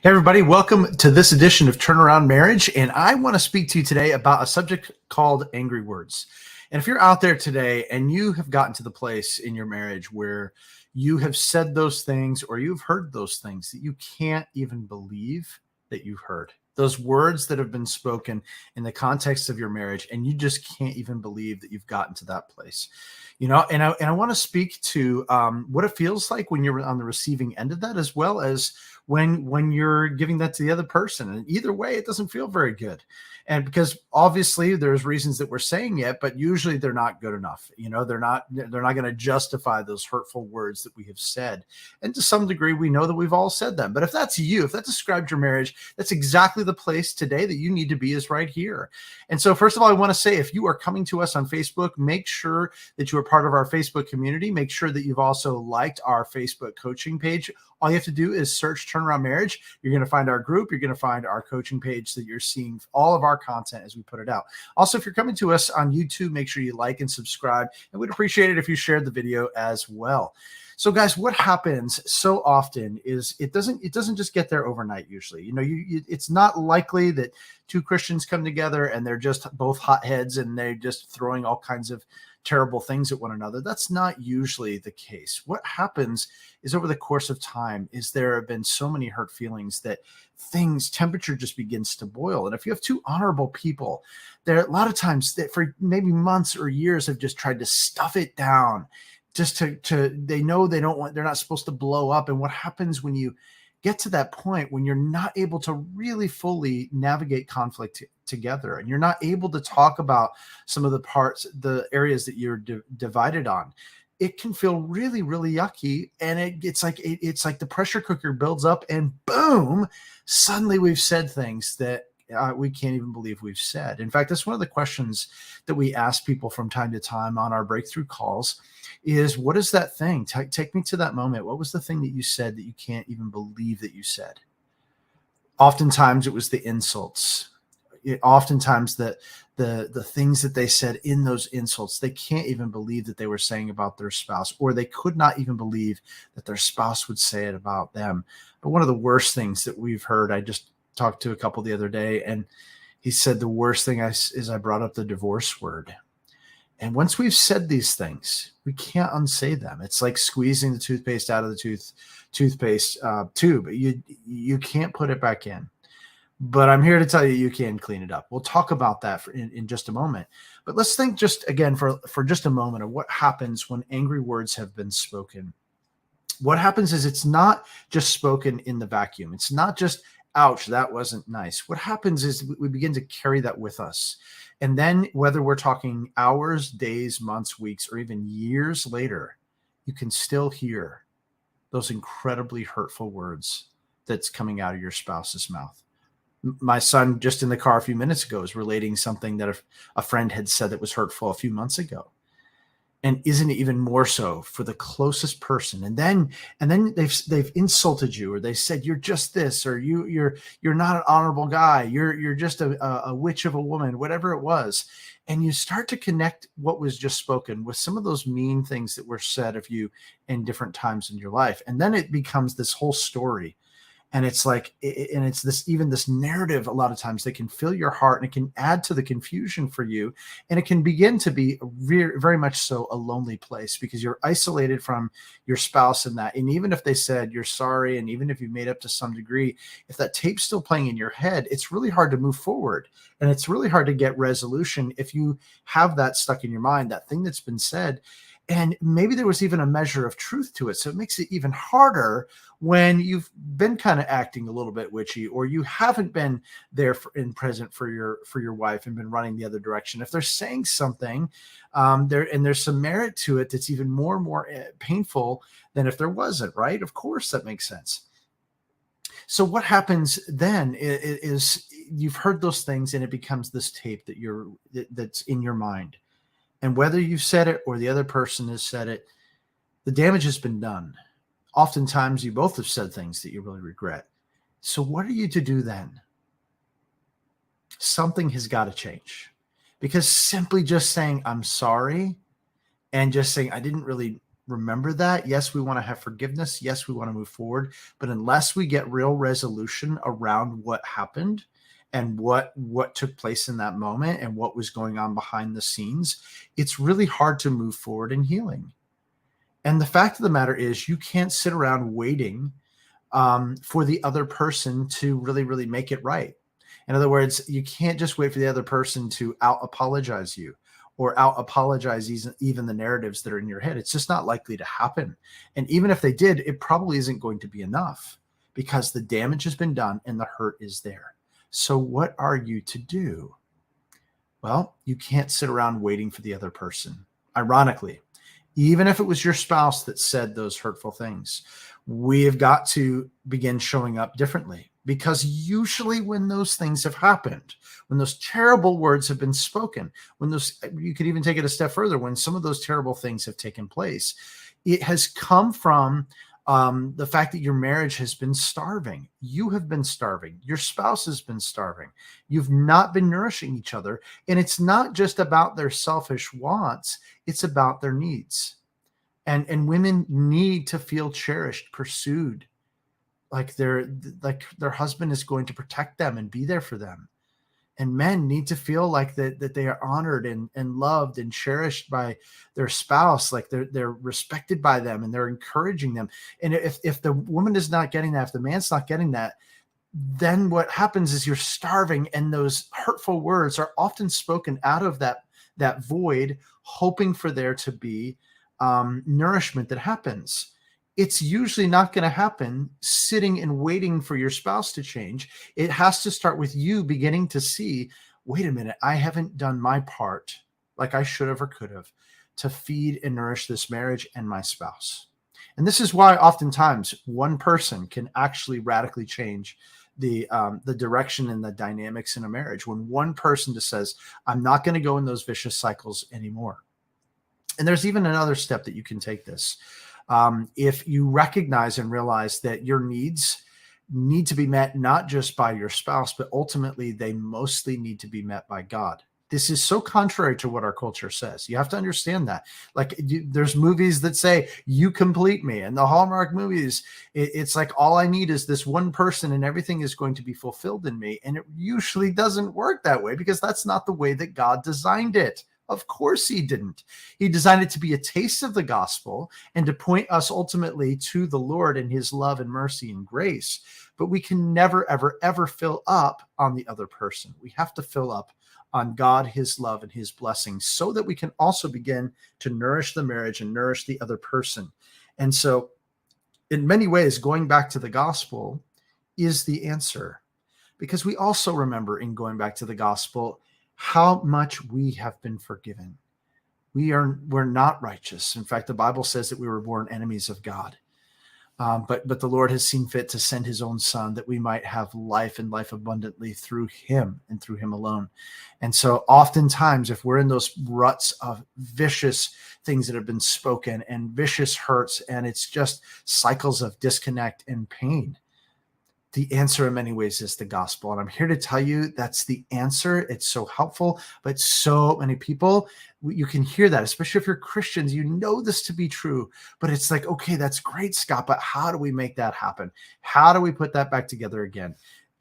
Hey, everybody, welcome to this edition of Turnaround Marriage. And I want to speak to you today about a subject called angry words. And if you're out there today and you have gotten to the place in your marriage where you have said those things or you've heard those things that you can't even believe that you've heard, those words that have been spoken in the context of your marriage, and you just can't even believe that you've gotten to that place. And I want to speak to what it feels like when you're on the receiving end of that, as well as when you're giving that to the other person. And either way, it doesn't feel very good. And because obviously there's reasons that we're saying it, but usually they're not good enough. They're not going to justify those hurtful words that we have said. And to some degree, we know that we've all said them. But if that's you, if that describes your marriage, that's exactly the place today that you need to be, is right here. And so first of all, I want to say, if you are coming to us on Facebook, make sure that you are part of our Facebook community. Make sure that you've also liked our Facebook coaching page. All you have to do is search Turnaround Marriage. You're going to find our group. You're going to find our coaching page, so that you're seeing all of our content as we put it out. Also, if you're coming to us on YouTube, make sure you like and subscribe. And we'd appreciate it if you shared the video as well. So guys, what happens so often is it doesn't just get there overnight. Usually, it's not likely that two Christians come together and they're just both hotheads and they're just throwing all kinds of terrible things at one another. That's not usually the case. What happens is, over the course of time, is there have been so many hurt feelings that temperature just begins to boil. And if you have two honorable people, there a lot of times that for maybe months or years have just tried to stuff it down, just to they know they're not supposed to blow up. And what happens when you get to that point, when you're not able to really fully navigate conflict together, and you're not able to talk about some of the areas that you're divided on, it can feel really, really yucky. And it's like the pressure cooker builds up, and boom, suddenly we've said things that we can't even believe we've said. In fact, that's one of the questions that we ask people from time to time on our breakthrough calls is, what is that thing? Take me to that moment. What was the thing that you said that you can't even believe that you said? Oftentimes it was the insults. Oftentimes the things that they said in those insults, they can't even believe that they were saying about their spouse, or they could not even believe that their spouse would say it about them. But one of the worst things that we've heard, I just talked to a couple the other day, and he said the worst thing is I brought up the divorce word. And once we've said these things, we can't unsay them. It's like squeezing the toothpaste out of the toothpaste tube. You can't put it back in. But I'm here to tell you can clean it up. We'll talk about that in just a moment. But let's think just again for just a moment of what happens when angry words have been spoken. What happens is, it's not just spoken in the vacuum. It's not just, ouch, that wasn't nice. What happens is we begin to carry that with us. And then whether we're talking hours, days, months, weeks, or even years later, you can still hear those incredibly hurtful words that's coming out of your spouse's mouth. My son, just in the car a few minutes ago, is relating something that a friend had said that was hurtful a few months ago. And isn't it even more so for the closest person? And then they've insulted you, or they said you're just this, or you're not an honorable guy. You're just a witch of a woman, whatever it was. And you start to connect what was just spoken with some of those mean things that were said of you in different times in your life. And then it becomes this whole story. And it's like, and it's this narrative a lot of times that can fill your heart, and it can add to the confusion for you. And it can begin to be very, very much so a lonely place, because you're isolated from your spouse in that. And even if they said you're sorry, and even if you made up to some degree, if that tape's still playing in your head, it's really hard to move forward. And it's really hard to get resolution if you have that stuck in your mind, that thing that's been said. And maybe there was even a measure of truth to it. So it makes it even harder when you've been kind of acting a little bit witchy, or you haven't been there present for your wife and been running the other direction. If they're saying something there's some merit to it, that's even more and more painful than if there wasn't, right? Of course, that makes sense. So what happens then is you've heard those things, and it becomes this tape that's in your mind. And whether you've said it or the other person has said it, the damage has been done. Oftentimes, you both have said things that you really regret. So what are you to do then? Something has got to change, because simply just saying, I'm sorry, and just saying, I didn't really remember that. Yes, we want to have forgiveness. Yes, we want to move forward. But unless we get real resolution around what happened and what took place in that moment and what was going on behind the scenes, it's really hard to move forward in healing. And the fact of the matter is, you can't sit around waiting for the other person to really, really make it right. In other words, you can't just wait for the other person to out apologize you or out apologize even the narratives that are in your head. It's just not likely to happen. And even if they did, it probably isn't going to be enough because the damage has been done and the hurt is there. So what are you to do? Well, you can't sit around waiting for the other person. Ironically, even if it was your spouse that said those hurtful things, we've got to begin showing up differently, because usually when those things have happened, when those terrible words have been spoken, when those, you could even take it a step further, when some of those terrible things have taken place, it has come from the fact that your marriage has been starving. You have been starving. Your spouse has been starving. You've not been nourishing each other. And it's not just about their selfish wants. It's about their needs. And women need to feel cherished, pursued, like their husband is going to protect them and be there for them. And men need to feel like that they are honored and loved and cherished by their spouse, like they're respected by them and they're encouraging them. And if the woman is not getting that, if the man's not getting that, then what happens is you're starving, and those hurtful words are often spoken out of that void, hoping for there to be nourishment that happens. It's usually not going to happen sitting and waiting for your spouse to change. It has to start with you beginning to see, wait a minute, I haven't done my part like I should have or could have to feed and nourish this marriage and my spouse. And this is why oftentimes one person can actually radically change the direction and the dynamics in a marriage. When one person just says, I'm not going to go in those vicious cycles anymore. And there's even another step that you can take this. If you recognize and realize that your needs need to be met not just by your spouse, but ultimately they mostly need to be met by God. This is so contrary to what our culture says. You have to understand that. Like there's movies that say, you complete me. And the Hallmark movies, it's like, all I need is this one person and everything is going to be fulfilled in me. And it usually doesn't work that way, because that's not the way that God designed it. Of course he didn't. He designed it to be a taste of the gospel and to point us ultimately to the Lord and his love and mercy and grace. But we can never, ever, ever fill up on the other person. We have to fill up on God, his love and his blessings, so that we can also begin to nourish the marriage and nourish the other person. And so in many ways, going back to the gospel is the answer, because we also remember in going back to the gospel how much we have been forgiven. We're not righteous. In fact, the Bible says that we were born enemies of God. But the Lord has seen fit to send his own son that we might have life and life abundantly through him and through him alone. And so oftentimes, if we're in those ruts of vicious things that have been spoken and vicious hurts, and it's just cycles of disconnect and pain, the answer in many ways is the gospel. And I'm here to tell you that's the answer. It's so helpful, but so many people, you can hear that, especially if you're Christians, you know this to be true, but it's like, okay, that's great, Scott, but how do we make that happen? How do we put that back together again?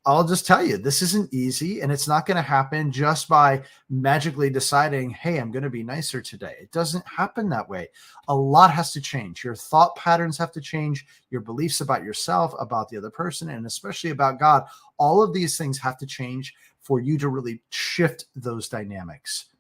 I'll just tell you, this isn't easy, and it's not going to happen just by magically deciding, hey, I'm going to be nicer today. It doesn't happen that way. A lot has to change. Your thought patterns have to change, your beliefs about yourself, about the other person, and especially about God. All of these things have to change for you to really shift those dynamics.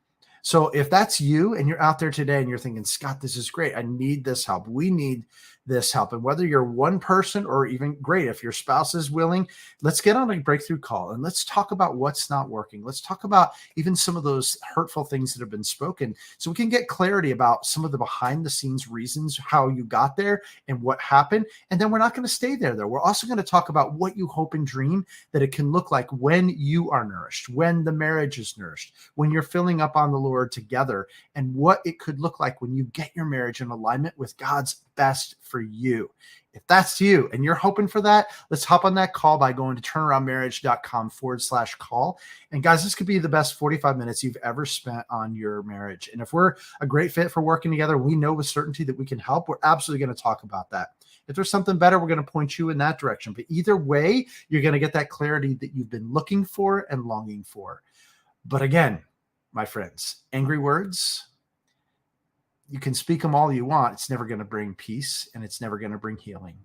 So if that's you and you're out there today and you're thinking, Scott, this is great, I need this help. We need this help. And whether you're one person or even great, if your spouse is willing, let's get on a breakthrough call and let's talk about what's not working. Let's talk about even some of those hurtful things that have been spoken, so we can get clarity about some of the behind the scenes reasons, how you got there and what happened. And then we're not going to stay there, though. We're also going to talk about what you hope and dream that it can look like when you are nourished, when the marriage is nourished, when you're filling up on the Lord Lord together and what it could look like when you get your marriage in alignment with God's best for you. If that's you and you're hoping for that, let's hop on that call by going to turnaroundmarriage.com/call. And guys, this could be the best 45 minutes you've ever spent on your marriage. And if we're a great fit for working together, we know with certainty that we can help. We're absolutely going to talk about that. If there's something better, we're going to point you in that direction. But either way, you're going to get that clarity that you've been looking for and longing for. But again, my friends, angry words, you can speak them all you want. It's never going to bring peace and it's never going to bring healing.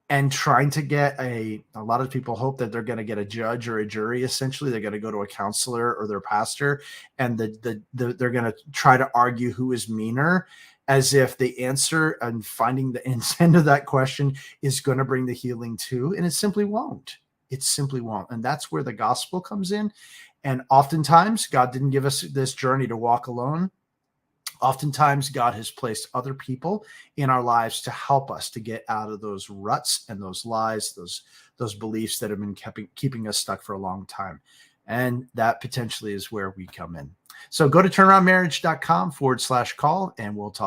And trying to get a lot of people hope that they're going to get a judge or a jury. Essentially, they're going to go to a counselor or their pastor, and they're going to try to argue who is meaner, as if the answer and finding the end of that question is going to bring the healing too. And it simply won't. It simply won't. And that's where the gospel comes in. And oftentimes, God didn't give us this journey to walk alone. Oftentimes, God has placed other people in our lives to help us to get out of those ruts and those lies, those beliefs that have been keeping us stuck for a long time. And that potentially is where we come in. So go to turnaroundmarriage.com/call and we'll talk.